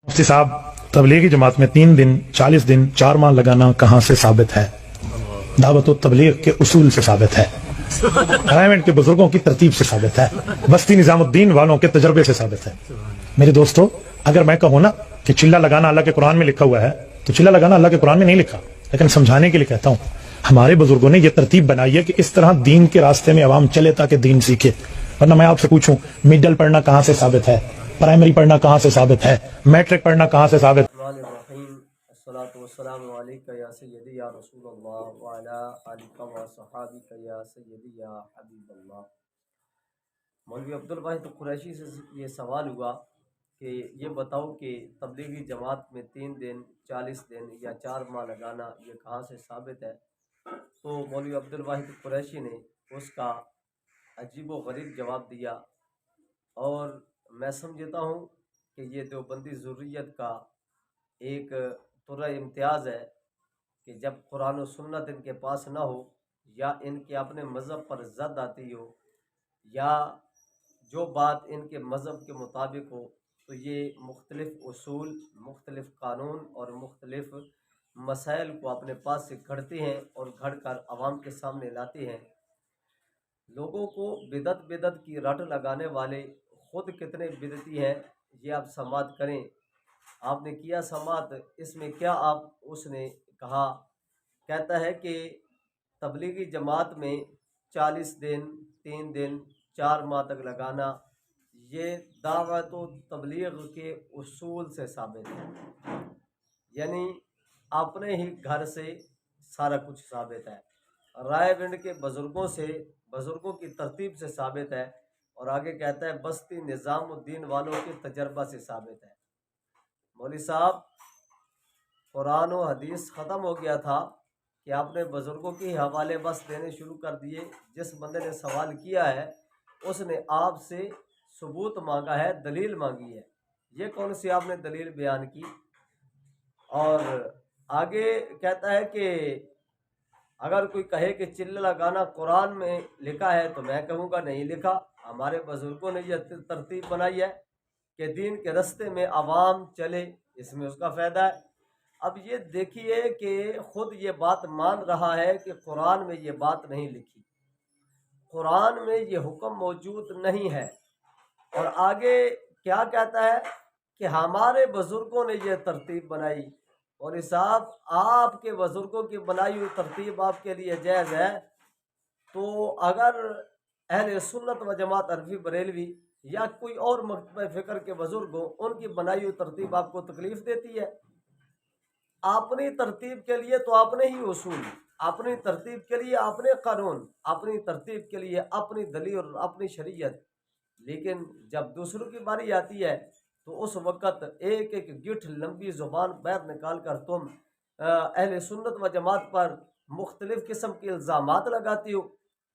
मुफ्ती साहब, तबलीगी जमात में 3 दिन 40 दिन 4 माह लगाना कहाँ से साबित है? दावत व तबलीग के उसूल से साबित है, प्राइवेट के बुजुर्गों की तरतीब से साबित है, बस्ती निजामुद्दीन वालों के तजर्बे से साबित है। मेरे दोस्तों, अगर मैं कहूँ ना कि चिल्ला लगाना अल्लाह के कुरान में लिखा हुआ है, तो चिल्ला लगाना अल्लाह के कुरान में नहीं लिखा, लेकिन समझाने के लिए कहता हूँ। हमारे बुजुर्गों ने यह तरतीब बनाई है कि इस तरह दीन के रास्ते में अवाम चले ताकि दीन सीखे। वरना मैं आपसे पूछूं, मिडल पढ़ना कहाँ से साबित है? प्राइमरी पढ़ना कहाँ से साबित है? मैट्रिक पढ़ना कहाँ से साबित? अस्सलातु वस्सलामु अलैका या सय्यदी या रसूलल्लाह व अला आलिका व सहाबिका या सय्यदी या हबीबल्लाह। मौलवी अब्दुल वाहिद कुरैशी से ये सवाल हुआ कि ये बताओ कि तबलीगी जमात में 3 दिन 40 दिन या 4 माह लगाना ये कहाँ से साबित है। तो मौलवी अब्दुल वाहिद कुरैशी ने उसका अजीब व गरीब जवाब दिया, और मैं समझता हूँ कि ये देवबंदी ज़ुर्रियत का एक तुर्रा इम्तियाज़ है कि जब कुरान और सुन्नत इनके पास ना हो, या इनके अपने मज़हब पर ज़द आती हो, या जो बात इनके मज़हब के मुताबिक हो, तो ये मुख्तलिफ़ उसूल, मुख्तलिफ़ कानून और मुख्तलिफ़ मसाइल को अपने पास से घड़ते हैं और घड़ कर आवाम के सामने लाते हैं। लोगों को बिदत बिदत की रट लगाने वाले खुद कितने बिदती हैं, ये आप समात करें। आपने किया समात, इसमें क्या आप उसने कहा, कहता है कि तबलीगी जमात में 40 दिन 3 दिन 4 माह तक लगाना ये दावत व तबलीग के उसूल से साबित है, यानी अपने ही घर से सारा कुछ साबित है, रायविंड के बुजुर्गों से, बुजुर्गों की तरतीब से साबित है, और आगे कहता है बस्ती निज़ामुद्दीन वालों के तजर्बा से साबित है। मौलवी साहब, कुरान और हदीस ख़त्म हो गया था कि आपने बुजुर्गों के हवाले बस देने शुरू कर दिए। जिस बंदे ने सवाल किया है उसने आपसे सबूत मांगा है, दलील मांगी है, ये कौन सी आपने दलील बयान की? और आगे कहता है कि अगर कोई कहे कि चिल्ला लगाना कुरान में लिखा है, तो मैं कहूँगा नहीं लिखा। हमारे बुजुर्गों ने यह तरतीब बनाई है कि दीन के रास्ते में आवाम चले, इसमें उसका फ़ायदा है। अब ये देखिए कि ख़ुद ये बात मान रहा है कि कुरान में ये बात नहीं लिखी, कुरान में ये हुक्म मौजूद नहीं है, और आगे क्या कहता है कि हमारे बुजुर्गों ने ये तरतीब बनाई। और साहब, आपके बुजुर्गों की बनाई हुई तरतीब आपके लिए जायज़ है, तो अगर अहले सुन्नत व जमात अरफी बरेलवी या कोई और मकतब फ़िक्र के बुजुर्ग हो, उनकी बनाई हुई तरतीब आपको तकलीफ़ देती है। अपनी तरतीब के लिए तो अपने ही उसूल, अपनी तरतीब के लिए अपने कानून, अपनी तरतीब के लिए अपनी दलील और अपनी शरीयत, लेकिन जब दूसरों की बारी आती है तो उस वक़्त एक एक गिठ लंबी ज़ुबान बाहर निकाल कर तुम अहले सुन्नत व जमात पर मुख्तलिफ़ किस्म के इल्ज़ामात लगाती हो।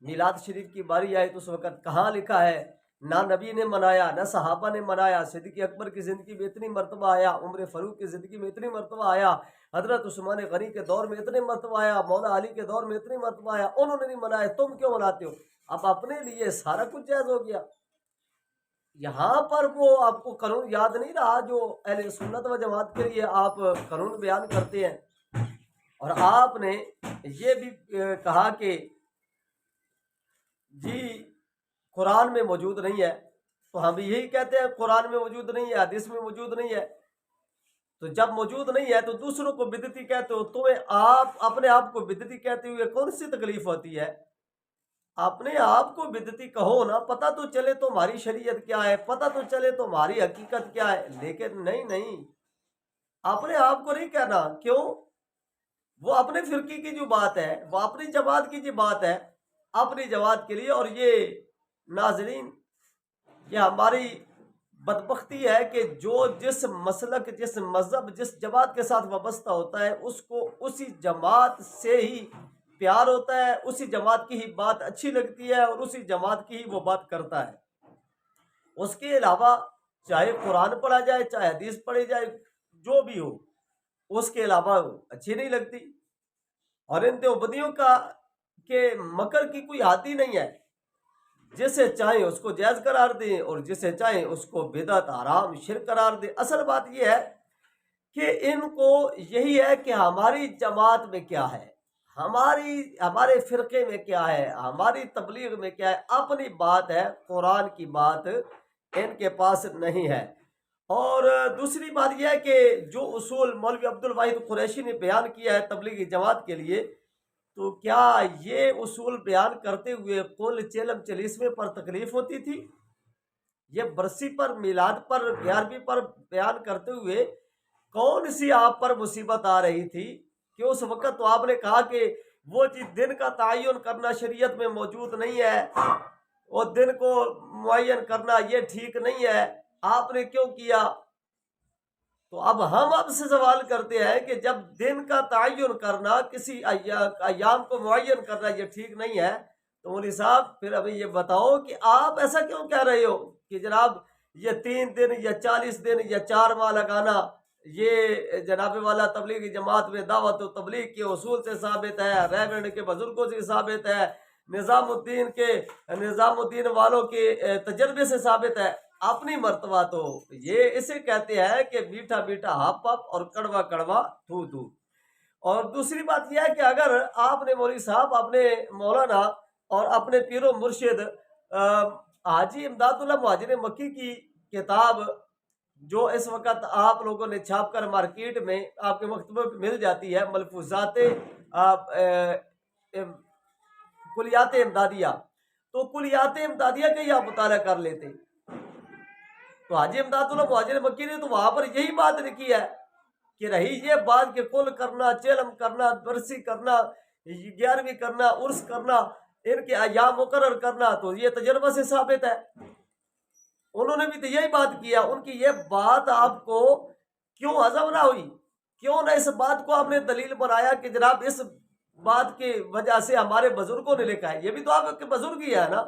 मिलाद शरीफ की बारी आई तो उस वक़्त कहाँ लिखा है? ना नबी ने मनाया, ना सहाबा ने मनाया। सिद्दीक़ अकबर की ज़िंदगी में इतनी मरतबा आया, उमर फ़ारूक की ज़िंदगी में इतनी मरतबा आया, हज़रत उस्मान गनी के दौर में इतने मरतबा आया, मौला अली के दौर में इतनी मरतबा आया, उन्होंने नहीं मनाया, तुम क्यों मनाते हो? अब अपने लिए सारा कुछ जायज़ हो गया। यहाँ पर वो आपको कानून याद नहीं रहा जो अहले सुन्नत व जमात के लिए आप कानून बयान करते हैं। और आपने ये भी कहा कि जी कुरान में मौजूद नहीं है, तो हम यही कहते हैं कुरान में मौजूद नहीं है, हदीस में मौजूद नहीं है। तो जब मौजूद नहीं है तो दूसरों को बिदती कहते हो, तुम्हें आप अपने आप को बिदती कहते हुए कौन सी तकलीफ होती है? अपने आप को बिदती कहो ना, पता तो चले तुम्हारी शरीयत क्या है, पता तो चले तुम्हारी हकीकत क्या है, लेकिन नहीं नहीं, अपने आप को नहीं कहना। क्यों? वो अपने फिरकी की जो बात है, वो अपनी जमात की जो बात है, अपनी जमात के लिए। और ये नाजरीन, ये हमारी बदबख्ती है कि जो जिस मसलक, जिस मज़हब, जिस जमात के साथ वाबस्ता होता है, उसको उसी जमात से ही प्यार होता है, उसी जमात की ही बात अच्छी लगती है, और उसी जमात की ही वो बात करता है। उसके अलावा चाहे कुरान पढ़ा जाए, चाहे हदीस पढ़ी जाए, जो भी हो, उसके अलावा अच्छी नहीं लगती। और इन देवबंदियों का के मकर की कोई हाथी नहीं है, जिसे चाहे उसको जायज़ करार दें और जिसे चाहे उसको बिदअत, हराम, शिर्क करार दें। असल बात यह है کہ ان کو یہی ہے کہ ہماری جماعت میں کیا ہے، ہمارے فرقے میں کیا ہے، ہماری تبلیغ میں کیا ہے، اپنی بات ہے، قرآن کی بات ان کے پاس نہیں ہے۔ اور دوسری بات یہ ہے کہ جو اصول مولوی عبد الواحد قریشی نے بیان کیا ہے تبلیغی جماعت کے لیے، تو کیا یہ اصول بیان کرتے ہوئے کل چیلم چلیسویں پر تکلیف ہوتی تھی؟ یہ برسی پر، میلاد پر، 11ویں پر بیان کرتے ہوئے کون سی آپ پر مصیبت آ رہی تھی کہ اس وقت تو آپ نے کہا کہ وہ چیز دن کا تعین کرنا شریعت میں موجود نہیں ہے، اور دن کو معین کرنا یہ ٹھیک نہیں ہے، آپ نے کیوں کیا؟ تو اب ہم اب سے سوال کرتے ہیں کہ جب دن کا تعین کرنا، کسی ایام کو معین کرنا یہ ٹھیک نہیں ہے، تو مولوی صاحب پھر ابھی یہ بتاؤ کہ آپ ایسا کیوں کہہ رہے ہو کہ جناب یہ 3 دن یا 40 دن یا 4 ماہ لگانا یہ جناب والا تبلیغی جماعت میں دعوت و تبلیغ کے اصول سے ثابت ہے، ریونڈ کے بزرگوں سے ثابت ہے، نظام الدین والوں کے تجربے سے ثابت ہے؟ اپنی مرتبہ تو یہ اسے کہتے ہیں کہ میٹھا میٹھا ہپ ہپ اور کڑوا کڑوا تھو تھو۔ اور دوسری بات یہ ہے کہ اگر آپ نے مولوی صاحب اپنے مولانا اور اپنے پیر و مرشد حاجی امداد اللہ مہاجر مکی کی کتاب جو اس وقت آپ لوگوں نے چھاپ کر مارکیٹ میں آپ کے مکتبے پہ مل جاتی ہے، ملفوظات کلیات امدادیہ، تو کلیات امدادیہ کا ہی آپ مطالعہ کر لیتے تو حاجی امداد اللہ مہاجر مکی نے تو وہاں پر یہی بات لکھی ہے کہ رہی یہ بات کہ کل کرنا، چیلم کرنا، برسی کرنا، 11ویں کرنا، عرس کرنا، ان کے ایام مقرر کرنا، تو یہ تجربہ سے ثابت ہے۔ انہوں نے بھی تو یہی بات کیا، ان کی یہ بات آپ کو کیوں ہضم نہ ہوئی؟ کیوں نہ اس بات کو آپ نے دلیل بنایا کہ جناب اس بات کی وجہ سے ہمارے بزرگوں نے لکھا ہے؟ یہ بھی تو آپ کے بزرگ ہی ہے نا۔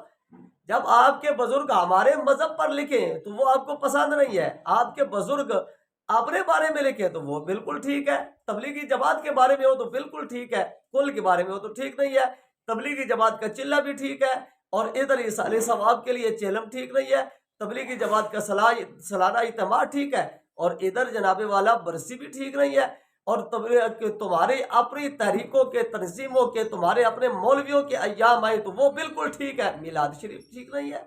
جب آپ کے بزرگ ہمارے مذہب پر لکھیں تو وہ آپ کو پسند نہیں ہے، آپ کے بزرگ اپنے بارے میں لکھیں تو وہ بالکل ٹھیک ہے، تبلیغی جماعت کے بارے میں ہو تو بالکل ٹھیک ہے، کل کے بارے میں ہو تو ٹھیک نہیں ہے، تبلیغی جماعت کا چلہ بھی ٹھیک ہے، اور ادھر ایصال ثواب کے لیے چیلم ٹھیک نہیں ہے، تبلیغی جماعت کا سالانہ اجتماع ٹھیک ہے، اور ادھر جناب والا برسی بھی ٹھیک نہیں ہے، اور تمہارے اپنی تحریکوں کے، تنظیموں کے، تمہارے اپنے مولویوں کے ایام آئے تو وہ بالکل ٹھیک ہے، میلاد شریف ٹھیک نہیں ہے،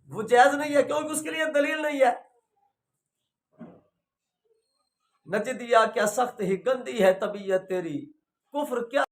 وہ جائز نہیں ہے کیونکہ اس کے لیے دلیل نہیں ہے۔ نجدیا کیا سخت ہی گندی ہے طبیعت تیری، کفر کیا